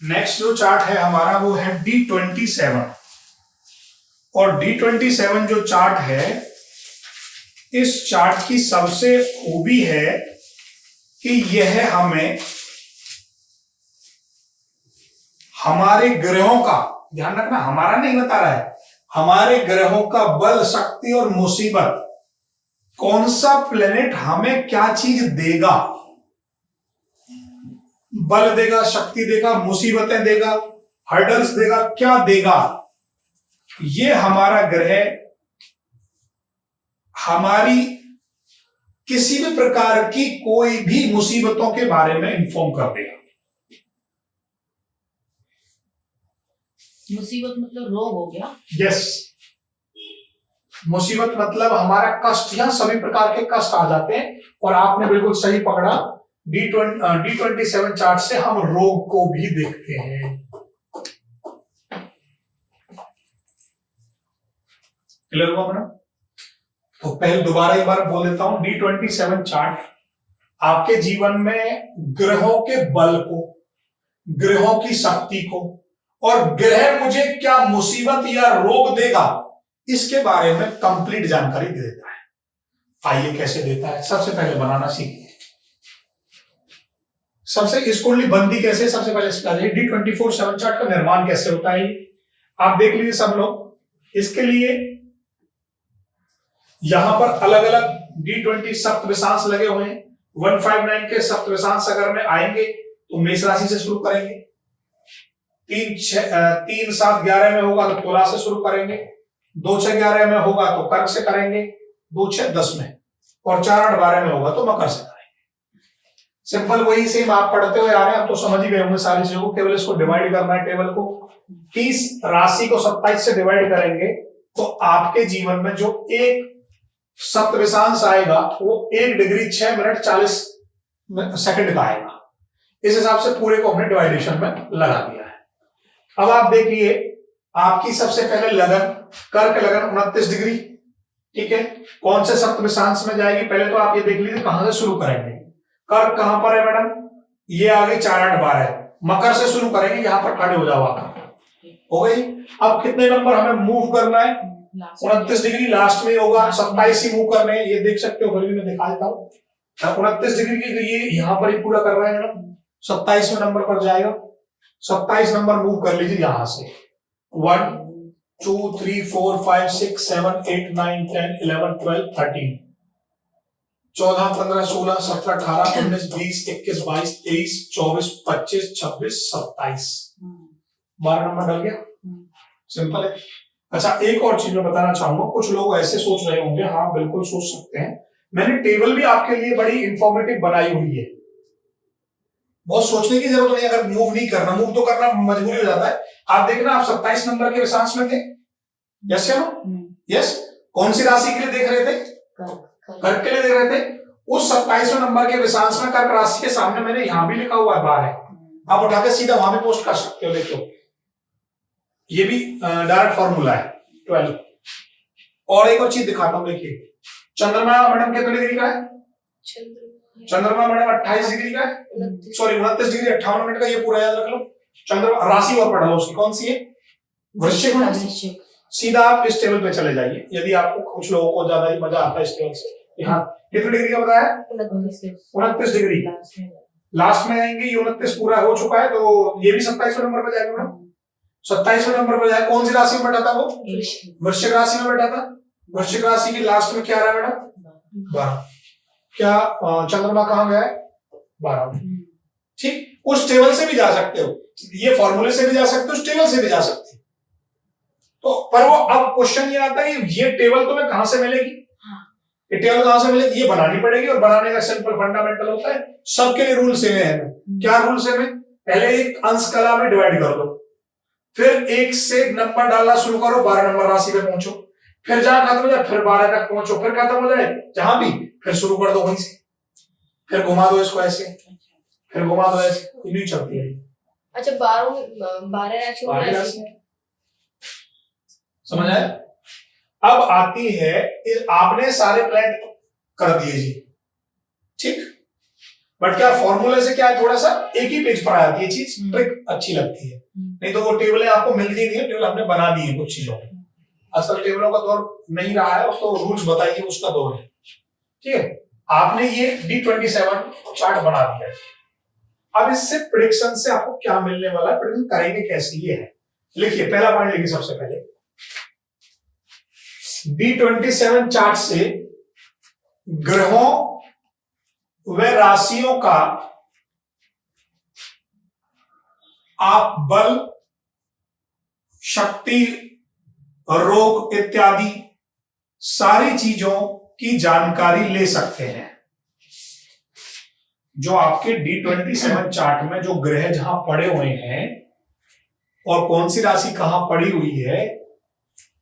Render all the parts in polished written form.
Next जो chart है हमारा वो है D27 और D27 जो चार्ट है, इस चार्ट की सबसे खूबी है कि यह हमें हमारे ग्रहों का, ध्यान रखना हमारा नहीं बता रहा है, हमारे ग्रहों का बल, शक्ति और मुसीबत, कौन सा प्लेनेट हमें क्या चीज देगा, बल देगा, शक्ति देगा, मुसीबतें देगा, हर्डल्स देगा, क्या देगा, ये हमारा ग्रह हमारी किसी भी प्रकार की कोई भी मुसीबतों के बारे में इंफॉर्म कर देगा। मुसीबत मतलब रोग हो गया। यस, मुसीबत मतलब हमारा कष्ट, या सभी प्रकार के कष्ट आ जाते हैं। और आपने बिल्कुल सही पकड़ा, D27 चार्ट से हम रोग को भी देखते हैं। क्लियर हुआ मैडम? तो पहले दोबारा एक बार बोल देता हूं, D27 चार्ट आपके जीवन में ग्रहों के बल को, ग्रहों की शक्ति को, और ग्रह मुझे क्या मुसीबत या रोग देगा, इसके बारे में कंप्लीट जानकारी दे देता है। आइए कैसे देता है, सबसे पहले बनाना सीखिए। सबसे इस कुंडली बनती कैसे, सबसे पहले D24/7 चार्ट का निर्माण कैसे होता है, आप देख लीजिए सब लोग। इसके लिए यहां पर अलग अलग D20 सप्तविशांश लगे हुए हैं। 159 के सप्तविशांश अगर में आएंगे तो मेष राशि से शुरू करेंगे, 3 7 11 में होगा तो तुला से शुरू करेंगे, 2 6 11 में होगा तो कर्क से करेंगे, 2 6 10 में, और 4 8 12 में होगा तो मकर से करेंगे। सिंपल वही सेम आप पढ़ते हुए आ रहे हैं, आप तो समझ ही गए होंगे सारी चीजों को। केवल इसको डिवाइड करना है, टेबल को 30 राशि को 27 से डिवाइड करेंगे तो आपके जीवन में जो एक सप्तविशांश आएगा वो 1 डिग्री 6 मिनट 40 सेकंड का आएगा। इस हिसाब से पूरे को हमने डिवाइडेशन में लगा दिया है। अब आप देखिए, आपकी सबसे पहले लगन, कर्क लगन 29 डिग्री, ठीक है। कौन से सप्तविशांश में जाएगी, पहले तो आप ये देख लीजिए कहां से शुरू करेंगे। कर्क कहां पर है मैडम, ये आ गई 4 8 12। मकर से शुरू करेंगे, यहां पर खड़े हो जाओ आप, हो गई। अब कितने नंबर हमें मूव करना है, 29 डिग्री लास्ट में होगा, 27 ही मूव करने हैं, ये देख सकते हो, फिर भी मैं दिखा देता हूँ। 29 डिग्री की ये यहां पर ही पूरा कर रहा है मैडम, 27वें नंबर पर जाएगा। 27 नंबर मूव कर लीजिए यहां से, 1 2 3 4 5 6 7 8 9 10 11 12 13 14 15 16 17 18 19 20 21 22 23 24 25 26 27 12 नंबर डल गया। सिंपल है। अच्छा, एक और चीज मैं बताना चाहूंगा, कुछ लोग ऐसे सोच रहे होंगे, हाँ बिल्कुल सोच सकते हैं, मैंने टेबल भी आपके लिए बड़ी इंफॉर्मेटिव बनाई हुई है, बहुत सोचने की जरूरत नहीं। अगर मूव नहीं करना, मूव तो करना मजबूरी हो जाता है। आप देखना, आप 27 नंबर के विशांश में थे, यस या नो? यस। कौन सी राशि के लिए देख रहे थे, कर्क के लिए देख रहे थे। उस 27वें नंबर के विशांश में कर्क राशि के सामने मैंने यहां भी लिखा हुआ है 12, आप उठाकर सीधा वहां भी पोस्ट कर सकते हो। देखो ये भी डायरेक्ट फॉर्मूला है 12। और एक और चीज दिखाता हूं, देखिए चंद्रमा मैडम कितने डिग्री का है, चंद्रमा मैडम 28 डिग्री का है, सॉरी 29 डिग्री 58 मिनट का, ये पूरा याद रख लो। चंद्रमा राशि और पढ़ लो उसकी, कौन सी है, वृश्चिक। सीधा आप इस टेबल पे चले जाइए, यदि आपको, कुछ लोगों को ज्यादा ही मजा आता है इस टेबल से। यहाँ कितने डिग्री का बताया, 29 डिग्री लास्ट में आएंगे, ये 29 पूरा हो चुका है, तो ये भी 27वें नंबर पर जाएगा मैडम। 27वें नंबर पर जाए, कौन सी राशि में बैठा था वो, वृश्चिक राशि में बैठा था। वृश्चिक राशि की लास्ट में क्या आ रहा है मैडम, 12। क्या चंद्रमा कहां गया है, 12। ठीक, उस टेबल से भी जा सकते हो, ये फॉर्मूले से भी जा सकते हो, उस टेबल से भी जा सकते हो। तो पर वो अब क्वेश्चन ये आता है कि ये टेबल तुम्हें कहां से मिलेगी, ये टेबल कहां से मिलेगी, ये बनानी पड़ेगी। और बनाने का सिंपल फंडामेंटल होता है, सबके लिए रूल सेम है। क्या रूल सेम है, पहले एक अंश कला में डिवाइड कर दो, फिर 1 से नंबर डालना शुरू करो, 12 नंबर राशि पे पहुंचो, फिर जहां खत्म हो जाए फिर 12 तक पहुंचो, फिर खत्म हो जाए जहां भी, फिर शुरू कर दो वहीं से, फिर घुमा दो इसको ऐसे, फिर घुमा दो ऐसे, नहीं चलती है। अच्छा, 12 राशि समझ आए। अब आती है, आपने सारे प्लैनेट कर दिए जी, ठीक, बट क्या फॉर्मूले से क्या है, थोड़ा सा एक ही पेज पर आ जाती है चीज, ट्रिक अच्छी लगती है। नहीं तो वो टेबलें आपको मिलती नहीं है, टेबल हमने बना दी है कुछ चीजों में। असल टेबलों का दौर नहीं रहा है, तो रूल्स बताइए उसका दौर है। ठीक है, आपने ये D27 चार्ट बना दिया है। अब इससे प्रेडिक्शन से आपको क्या मिलने वाला है, प्रेडिक्शन करेंगे कैसे, ये है। लिखिए, पहला पॉइंट लिखिए सबसे पहले, D27 चार्ट से ग्रहों व राशियों का आप बल, शक्ति, रोग इत्यादि सारी चीजों की जानकारी ले सकते हैं। जो आपके D27 चार्ट में जो ग्रह जहां पड़े हुए हैं और कौन सी राशि कहां पड़ी हुई है,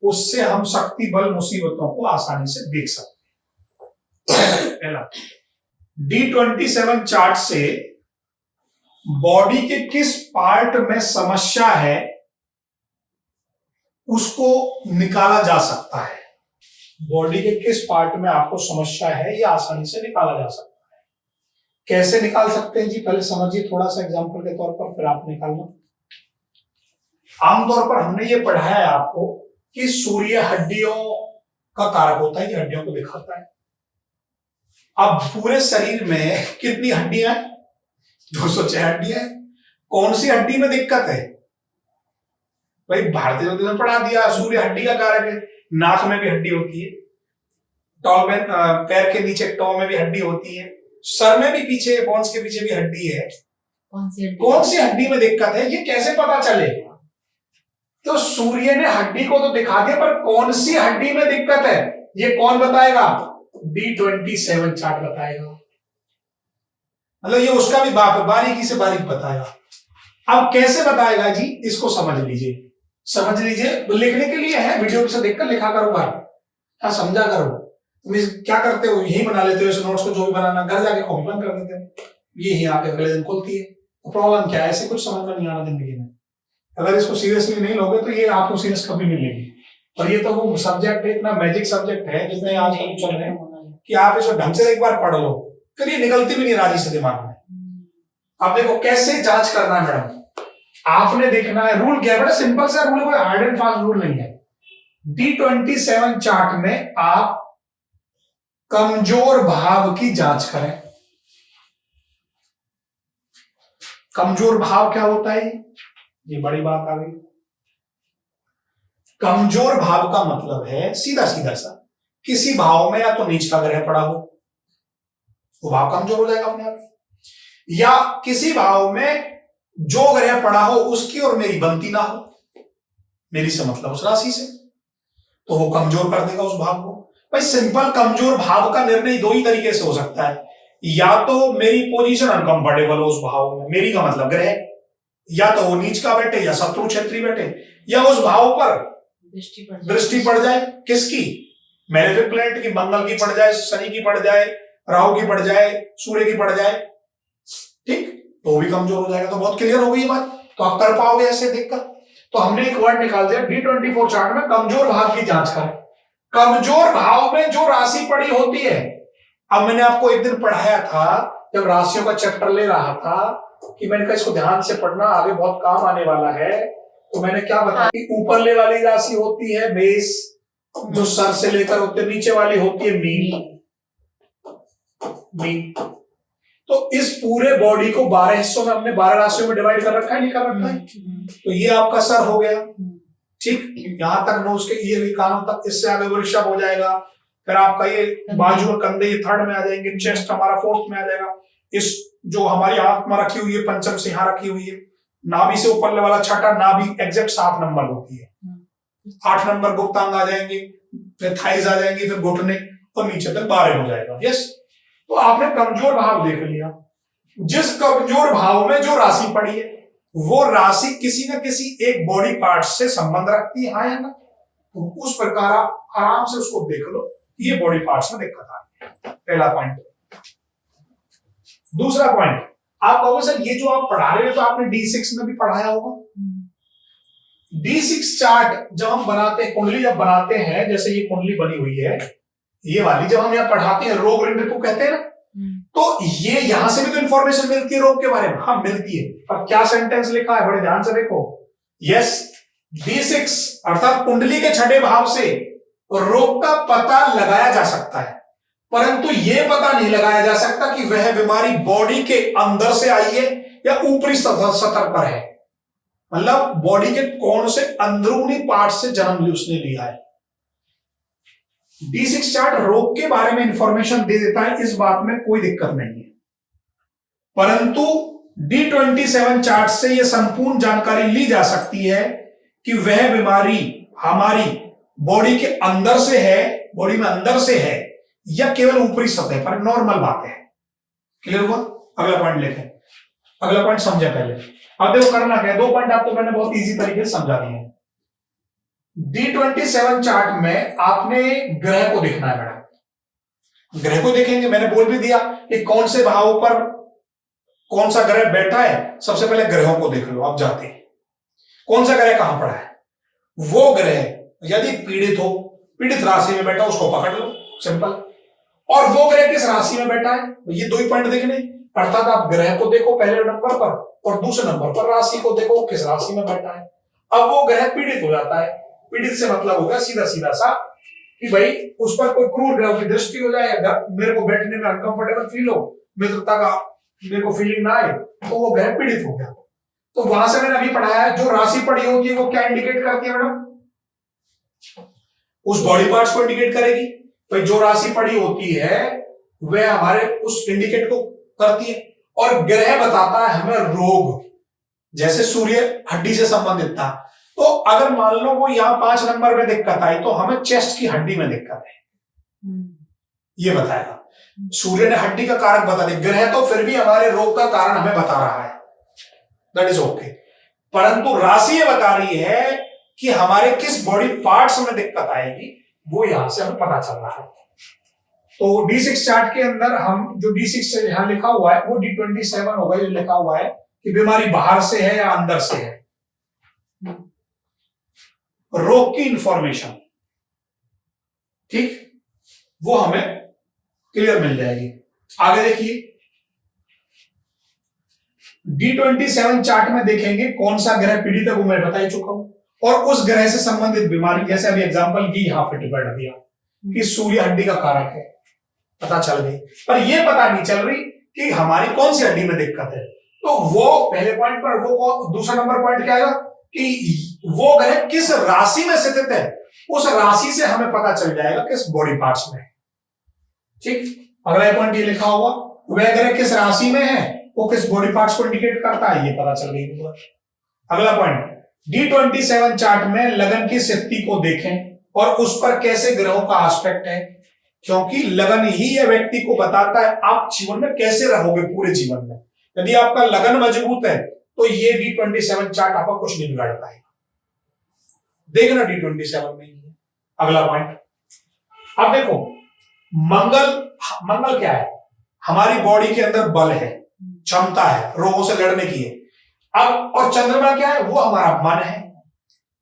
उससे हम शक्ति, बल, मुसीबतों को आसानी से देख सकते हैं। पहला, D27 चार्ट से बॉडी के किस पार्ट में समस्या है उसको निकाला जा सकता है। बॉडी के किस पार्ट में आपको समस्या है, ये आसानी से निकाला जा सकता है। कैसे निकाल सकते हैं जी, पहले समझिए थोड़ा सा एग्जांपल के तौर पर, फिर आप निकालना। आमतौर पर हमने ये पढ़ाया है आपको कि सूर्य हड्डियों का कारक होता है, ये हड्डियों को दिखाता है। अब पूरे शरीर में कितनी हड्डियां हैं? 206 हड्डियां हैं। कौन सी हड्डी में दिक्कत है भाई? भारतीय ज्योतिष में पढ़ा दिया, सूर्य हड्डी का कारक है। नाक में भी हड्डी होती है, टॉ में, पैर के नीचे टॉ में भी हड्डी होती है, सर में भी पीछे बोन्स के पीछे भी हड्डी है। कौन सी हड्डी में दिक्कत है, ये कैसे पता चलेगा? तो सूर्य ने हड्डी को तो दिखा दिया, पर कौन सी हड्डी में दिक्कत है ये कौन बताएगा? D27 चार्ट बताएगा। मतलब ये उसका भी बारीकी से बारीक बताएगा। अब कैसे बताएगा जी, इसको समझ लीजिए। लिखने के लिए है, वीडियो से देखकर लिखा करो घर, हाँ समझा करो। तुम क्या करते हो, यही बना लेते हो इस नोट्स को, जो भी बनाना घर जाके कॉपी बंद कर देते हो, यही आके अगले दिन खुलती है। तो प्रॉब्लम क्या है, ऐसे कुछ समझ में नहीं आना जिंदगी में। अगर इसको सीरियसली नहीं लोगे तो ये आपको सीरियस कभी नहीं लेगी। और ये तो वो सब्जेक्ट है, इतना मैजिक सब्जेक्ट है जितने आजकल चल रहे हैं कि आप इसको ढंग से एक बार पढ़ लो, फिर ये निकलती भी नहीं राजी से दिमाग में। अब देखो कैसे जांच करना है मैडम, आपने देखना है। रूल क्या है बेटा, सिंपल सा रूल है, कोई हार्ड एंड फास्ट रूल नहीं है। D27 चार्ट में आप कमजोर भाव की जांच करें। कमजोर भाव क्या होता है, ये बड़ी बात आ गई। कमजोर भाव का मतलब है सीधा सीधा सा, किसी भाव में या तो नीच का ग्रह पड़ा हो, वो भाव कमजोर हो जाएगा अपने आप, या किसी भाव में जो ग्रह पड़ा हो उसकी और मेरी बनती ना हो, मेरी से मतलब उस राशि से, तो वो कमजोर कर देगा उस भाव को। भाई सिंपल, कमजोर भाव का निर्णय दो ही तरीके से हो सकता है, या तो मेरी पोजीशन अनकंफर्टेबल हो उस भाव में, मेरी का मतलब ग्रह, या तो वो नीच का बैठे या शत्रु क्षेत्री बैठे, या उस भाव पर दृष्टि पड़ जाए। किसकी? मेलेफिक प्लैनेट की, मंगल की पड़ जाए, शनि की पड़ जाए, राहु की पड़ जाए, सूर्य की पड़ जाए, ठीक, तो भी कमजोर हो जाएगा। तो बहुत क्लियर हो गई ये बात, तो आप कर पाओगे ऐसे देखकर। तो हमने एक वर्ड निकाल दिया D24 चार्ट में, कमजोर भाव की जांच करें। कमजोर भाव में जो राशि पड़ी होती है, अब मैंने आपको एक दिन पढ़ाया था जब राशियों का चैप्टर ले रहा था कि मैंने कहा इसको ध्यान से पढ़ना, आगे बहुत काम आने वाला है। तो मैंने क्या बताया कि ऊपरले वाली राशि होती है मेष, जो सर से लेकर होते, नीचे वाली होती है मीन। तो इस पूरे बॉडी को 12 हिस्सों में, हमने 12 राशियों में डिवाइड कर रखा है, नहीं कर रखा है? तो ये आपका सर हो गया, ठीक, यहां तक नोज के ये भी कानों तक, इससे आगे वृषभ हो जाएगा, फिर आपका ये बाजू में कंधे ये थर्ड में आ जाएंगे, चेस्ट हमारा फोर्थ में आ जाएगा, इस जो हमारी आंख में रखी हुई है पंचम से यहां रखी हुई है, नाभि से ऊपर वाला छठा नाभि एग्जैक्ट 7 नंबर होती है, 8 नंबर गुप्तांग आ जाएंगे, फिर थाइज आ जाएंगे, फिर घुटने और नीचे तक 12 हो जाएगा। यस, तो आपने कमजोर भाव देख लिया। जिस कमजोर भाव में जो राशि पड़ी है वो राशि किसी न किसी एक बॉडी पार्ट से संबंध रखती है, हाँ या ना? तो उस प्रकार आप आराम से उसको देख लो, ये बॉडी पार्ट्स में दिक्कत आ रही है। पहला पॉइंट। दूसरा पॉइंट, आप कहोगे सर ये जो आप पढ़ा रहे हो तो आपने D6 में भी पढ़ाया होगा। D6 चार्ट जब हम बनाते हैं, कुंडली जब बनाते हैं, जैसे ये कुंडली बनी हुई है, ये वाली जब हम यहाँ पढ़ाते हैं, रोग ऋण को कहते हैं ना, तो ये यहां से भी तो इंफॉर्मेशन मिलती है रोग के बारे में, हाँ मिलती है, पर क्या सेंटेंस लिखा है बड़े ध्यान से देखो। यस, D6 अर्थात कुंडली के छठे भाव से रोग का पता लगाया जा सकता है, परंतु यह पता नहीं लगाया जा सकता कि वह बीमारी बॉडी के अंदर से आई है या ऊपरी सतह पर है, मतलब बॉडी के कौन से अंदरूनी पार्ट से जन्म उसने लिया है। D6 चार्ट रोग के बारे में इंफॉर्मेशन दे देता है, इस बात में कोई दिक्कत नहीं है, परंतु D27 चार्ट से यह संपूर्ण जानकारी ली जा सकती है कि वह बीमारी हमारी बॉडी के अंदर से है, बॉडी में अंदर से है या केवल ऊपरी सतह पर, नॉर्मल बात है। क्लियर हुआ? अगला पॉइंट लेते हैं, अगला पॉइंट समझा पहले। अब देखो करना क्या है, दो पॉइंट आपको मैंने बहुत इजी तरीके से समझा दिए हैं। D27 चार्ट में आपने ग्रह को देखना है मैडम, ग्रह को देखेंगे, मैंने बोल भी दिया कि कौन से भाव पर कौन सा ग्रह बैठा है, सबसे पहले ग्रहों को देख लो। आप जाते हैं कौन सा ग्रह कहां पड़ा है, वो ग्रह यदि पीड़ित हो, पीड़ित राशि में बैठा उसको पकड़ लो, सिंपल। और वो ग्रह किस राशि में बैठा है, ये दो ही पॉइंट देखने, अर्थात आप ग्रह को देखो पहले नंबर पर और दूसरे नंबर पर राशि को देखो किस राशि में बैठा है। अब वो ग्रह पीड़ित हो जाता है, पीड़ित से मतलब होगा सीधा सीधा सा कि भाई उस पर कोई क्रूर ग्रह की दृष्टि हो जाए या मेरे को बैठने में अनकंफर्टेबल फील हो, मित्रता का मेरे को फीलिंग ना आए, तो वो ग्रह पीड़ित हो गया। तो वहां से मैंने अभी पढ़ाया है, जो राशि पड़ी होती है वो क्या इंडिकेट करती है मैडम, उस बॉडी पार्ट्स को इंडिकेट करेगी। भाई जो राशि पड़ी होती है वह हमारे उस इंडिकेट को करती है, और ग्रह बताता है हमें रोग, जैसे सूर्य हड्डी से संबंधित था, तो अगर मान लो वो यहां 5 नंबर में दिक्कत आई तो हमें चेस्ट की हड्डी में दिक्कत है, ये बताएगा। सूर्य ने हड्डी का कारक बता दिया, ग्रह तो फिर भी हमारे रोग का कारण हमें बता रहा है, दैट इज ओके, परंतु राशि ये बता रही है कि हमारे किस बॉडी पार्ट्स में दिक्कत आएगी, वो यहां से हमें पता चल रहा है। तो D6 चार्ट के अंदर हम जो D6 यहां लिखा हुआ है वो D27 होगा, जो लिखा हुआ है कि बीमारी बाहर से है या अंदर से है, रोग की इंफॉर्मेशन, ठीक, वो हमें क्लियर मिल जाएगी। आगे देखिए D27 चार्ट में देखेंगे कौन सा ग्रह पीड़ित है, वो मैं बता ही चुका हूं, और उस ग्रह से संबंधित बीमारी, जैसे अभी एग्जांपल की यहां फिट बैठ दिया कि सूर्य हड्डी का कारक है, पता चल गई, पर यह पता नहीं चल रही कि हमारी कौन सी हड्डी में दिक्कत है। तो वो पहले पॉइंट पर, वो दूसरा नंबर पॉइंट क्या आएगा कि वो ग्रह किस राशि में स्थित है, उस राशि से हमें पता चल जाएगा किस बॉडी पार्ट्स में, ठीक। अगला पॉइंट ये लिखा होगा, वह ग्रह किस राशि में है, वो किस बॉडी पार्ट्स को इंडिकेट करता है, ये पता चल गई। अगला पॉइंट, D27 चार्ट में लगन की स्थिति को देखें और उस पर कैसे ग्रहों का एस्पेक्ट है, क्योंकि लगन ही यह व्यक्ति को बताता है आप जीवन में कैसे रहोगे पूरे जीवन में। यदि आपका लगन मजबूत है तो ये D27 चार्ट आपका कुछ नहीं बिगाड़ पाएगा, देखना D27 में ही है। अगला पॉइंट, अब देखो मंगल क्या है, हमारी बॉडी के अंदर बल है, क्षमता है, रोगों से लड़ने की है। अब और चंद्रमा क्या है, वो हमारा मन है।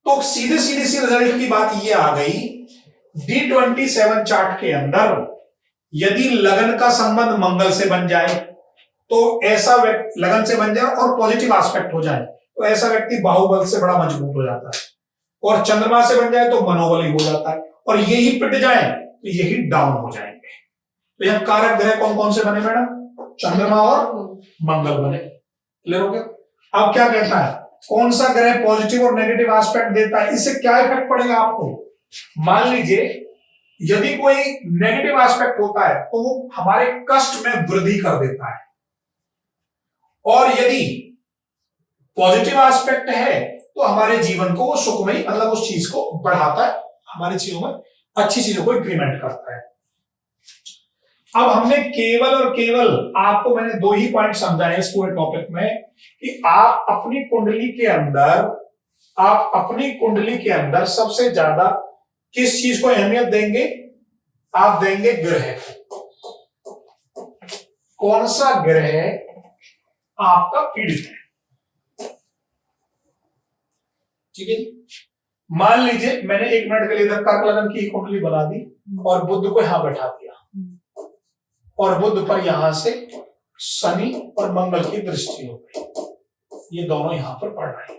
तो सीधे सीधे सी रिजल्ट की बात ये आ गई, D27 चार्ट के अंदर यदि लगन का संबंध मंगल से बन जाए तो ऐसा व्यक्ति, लगन से बन जाए और पॉजिटिव एस्पेक्ट हो जाए तो ऐसा व्यक्ति बाहुबल से बड़ा मजबूत हो जाता है, और चंद्रमा से बन जाए तो मनोबली हो जाता है, और यही पिट जाए तो यही डाउन हो जाएंगे। तो यह कारक ग्रह कौन कौन से बने मैडम, चंद्रमा और मंगल बने। क्लियर हो गया? अब क्या कहता है, कौन सा ग्रह पॉजिटिव और नेगेटिव एस्पेक्ट देता है, इससे क्या इफेक्ट पड़ेगा आपको। मान लीजिए यदि कोई नेगेटिव एस्पेक्ट होता है तो वो हमारे कष्ट में वृद्धि कर देता है, और यदि पॉजिटिव एस्पेक्ट है तो हमारे जीवन को सुखमयी, मतलब उस चीज को बढ़ाता है, हमारी चीजों में अच्छी चीजों को इंक्रीमेंट करता है। अब हमने केवल और केवल आपको मैंने दो ही पॉइंट समझाए इस पूरे टॉपिक में कि आप अपनी कुंडली के अंदर सबसे ज्यादा किस चीज को अहमियत देंगे, आप देंगे ग्रह। कौन सा ग्रह आपका पीड़ित है, ठीक है जी। मान लीजिए मैंने 1 मिनट के लिए इधर कर्क लगन की कुंडली बना दी और बुध को यहां बैठा दिया, और बुध पर यहां से शनि और मंगल की दृष्टि हो गई। ये दोनों यहां पर पड़ रहे हैं।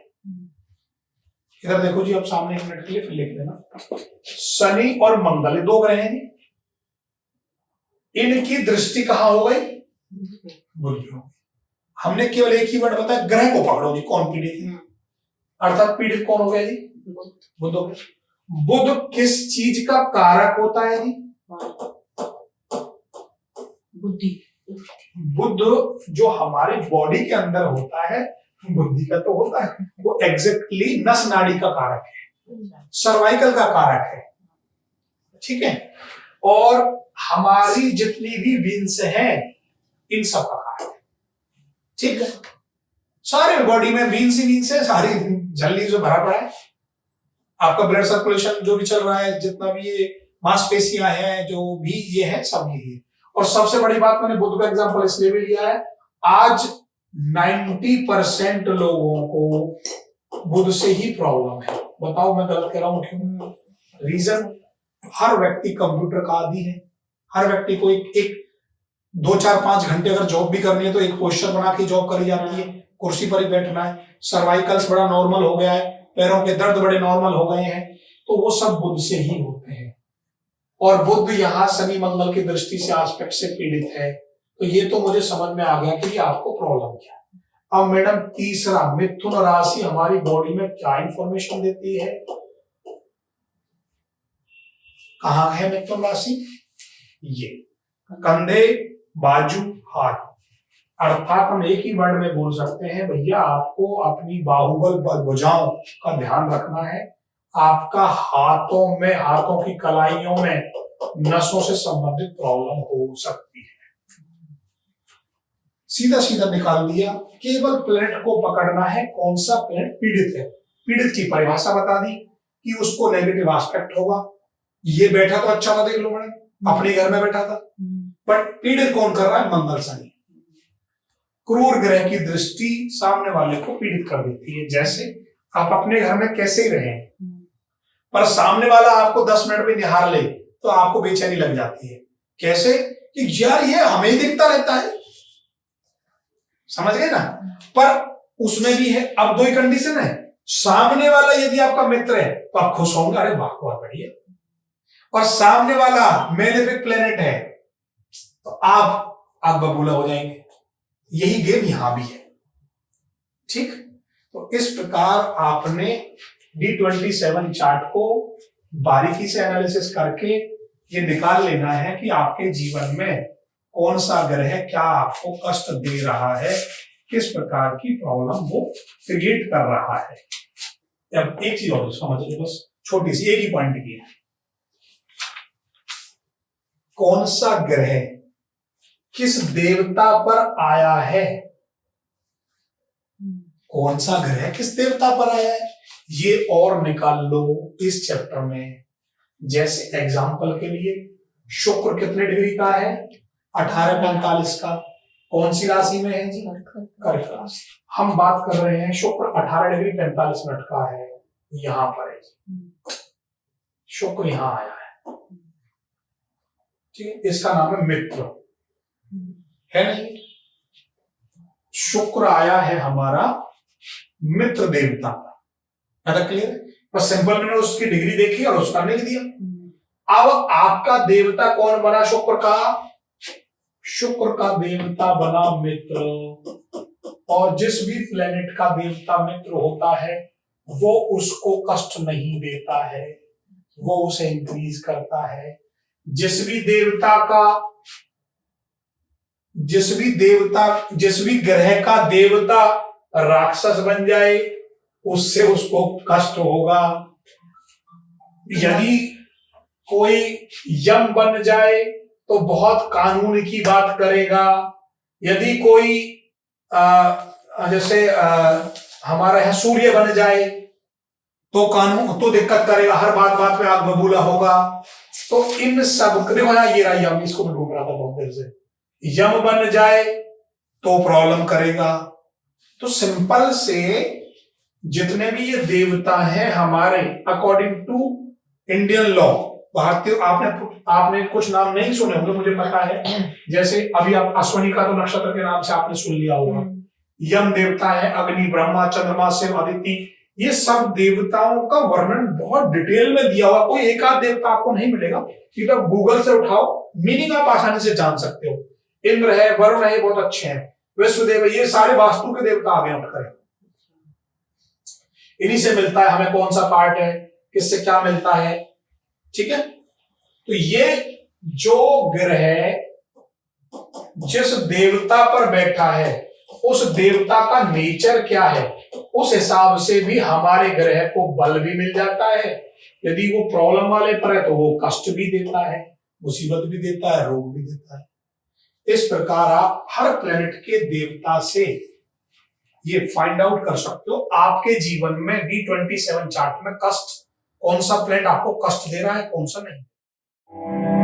इधर देखो जी, अब सामने 1 मिनट के लिए फिर लिख देना। शनि और मंगल ये 2 ग्रह हैं, इनकी दृष्टि कहां हो गई? बुध पे हो गई। हमने केवल एक ही वर्ड बताया, ग्रह को पकड़ो जी, कौन पीड़ित है, अर्थात पीड़ित कौन हो गया जी? बुध हो गया। बुध किस चीज का कारक होता है जी? बुद्धि। बुध जो हमारे बॉडी के अंदर होता है, बुद्धि का तो होता है, वो एग्जैक्टली नस नाड़ी का कारक है, सर्वाइकल का कारक है, ठीक है। और हमारी जितनी भी विंस हैं, इन सब का कारक है, ठीक है। सारे बॉडी में विंस ही विंस है, सारी झल्ली जो भरा पड़ा है। आपका ब्लड सर्कुलेशन जो भी चल रहा है, जितना भी ये मांसपेशियां हैं, जो भी ये है, सब यही है। और सबसे बड़ी बात, मैंने बुध का एग्जांपल इसलिए भी लिया है, आज 90% लोगों को बुध से ही प्रॉब्लम है। बताओ मैं गलत कह रहा हूं क्यों? रीजन, हर व्यक्ति कंप्यूटर का आदी है। हर व्यक्ति को एक 2, 4, 5 घंटे अगर जॉब भी करनी है तो एक पोस्टर बना के जॉब करी जाती है, कुर्सी पर ही बैठना है। सर्वाइकल्स बड़ा नॉर्मल हो गया है, पैरों के दर्द बड़े नॉर्मल हो गए हैं, तो वो सब बुध से ही होते हैं। और बुध यहाँ शनि मंगल की दृष्टि से एस्पेक्ट से पीड़ित है, तो ये तो मुझे समझ में आ गया कि आपको प्रॉब्लम क्या है। अब मैडम तीसरा, मिथुन राशि हमारी बॉडी में क्या इंफॉर्मेशन देती है? कहाँ है मिथुन राशि? ये कंधे, बाजू, हाथ, अर्थात हम एक ही वर्ड में बोल सकते हैं, भैया आपको अपनी बाहुबल भुजाओं का ध्यान रखना है। आपका हाथों में, हाथों की कलाइयों में नसों से संबंधित प्रॉब्लम हो सकती है। सीधा सीधा निकाल दिया, केवल प्लेनेट को पकड़ना है, कौन सा प्लेनेट पीड़ित है। पीड़ित की परिभाषा बता दी कि उसको नेगेटिव एस्पेक्ट होगा। ये बैठा तो अच्छा था, देख लो मैडम, अपने घर में बैठा था, बट पीड़ित कौन कर रहा है? मंगल शनि। क्रूर ग्रह की दृष्टि सामने वाले को पीड़ित कर देती है। जैसे आप अपने घर में कैसे ही रहे, पर सामने वाला आपको 10 मिनट में निहार ले तो आपको बेचैनी लग जाती है। कैसे? कि यार ये हमें दिखता रहता है, समझ गए ना। पर उसमें भी है, अब 2 ही कंडीशन है। सामने वाला यदि आपका मित्र है तो आप खुश होंगे, अरे वाह बहुत बढ़िया। और सामने वाला मेलेफिक प्लेनेट है तो आप बबूला हो जाएंगे। यही गेम यहां भी है, ठीक। तो इस प्रकार आपने D27 चार्ट को बारीकी से एनालिसिस करके ये निकाल लेना है कि आपके जीवन में कौन सा ग्रह क्या आपको कष्ट दे रहा है, किस प्रकार की प्रॉब्लम वो क्रिएट कर रहा है। अब एक चीज और समझिए, बस छोटी सी एक ही पॉइंट की है, कौन सा ग्रह किस देवता पर आया है, कौन सा ग्रह किस देवता पर आया है, ये और निकाल लो इस चैप्टर में। जैसे एग्जांपल के लिए शुक्र कितने डिग्री का है? 18:45 का। कौन सी राशि में है जी? कर्क राशि। हम बात कर रहे हैं शुक्र 18°45' का है, यहां पर है जी, शुक्र यहां आया है, ठीक। इसका नाम है मित्र, है नहीं? शुक्र आया है हमारा मित्र देवता, क्लियर? बस सिंपल मैंने उसकी डिग्री देखी और उसका लिख दिया। अब आपका देवता कौन बना? शुक्र का। शुक्र का देवता बना मित्र, और जिस भी प्लेनेट का देवता मित्र होता है वो उसको कष्ट नहीं देता है, वो उसे इंक्रीज करता है। जिस भी ग्रह का देवता राक्षस बन जाए उससे उसको कष्ट होगा। यदि कोई यम बन जाए तो बहुत कानून की बात करेगा। यदि कोई जैसे हमारा है सूर्य बन जाए तो कानून तो दिक्कत करेगा, हर बात में आग बबूला होगा। तो इन सब, देखो यहाँ ये रहा यम, इसको मैं ढूंढ रहा था बहुत देर से। यम बन जाए तो प्रॉब्लम करेगा। तो सिंपल से जितने भी ये देवता हैं हमारे, अकॉर्डिंग टू इंडियन लॉ, भारतीय आपने कुछ नाम नहीं सुने होंगे, मुझे पता है। जैसे अभी आप अश्वनी का तो नक्षत्र के नाम से आपने सुन लिया होगा। यम देवता है, अग्नि, ब्रह्मा, चंद्रमा, शिव, अदिति, ये सब देवताओं का वर्णन बहुत डिटेल में दिया हुआ। कोई एक आध देवता आपको नहीं मिलेगा, कि आप गूगल से उठाओ, मीनिंग आप आसानी से जान सकते हो। इंद्र है, वरुण है, बहुत अच्छे हैं, विश्वदेव, ये सारे वास्तु के देवता आगे उठकर, इन्हीं से मिलता है हमें कौन सा पार्ट है, किससे क्या मिलता है, ठीक है। तो ये जो ग्रह जिस देवता पर बैठा है, उस देवता का नेचर क्या है, उस हिसाब से भी हमारे ग्रह को बल भी मिल जाता है। यदि वो प्रॉब्लम वाले पर है तो वो कष्ट भी देता है, मुसीबत भी देता है, रोग भी देता है। इस प्रकार आप हर प्लेनेट के देवता से ये फाइंड आउट कर सकते हो आपके जीवन में D27 चार्ट में कष्ट, कौन सा प्लेनेट आपको कष्ट दे रहा है, कौन सा नहीं।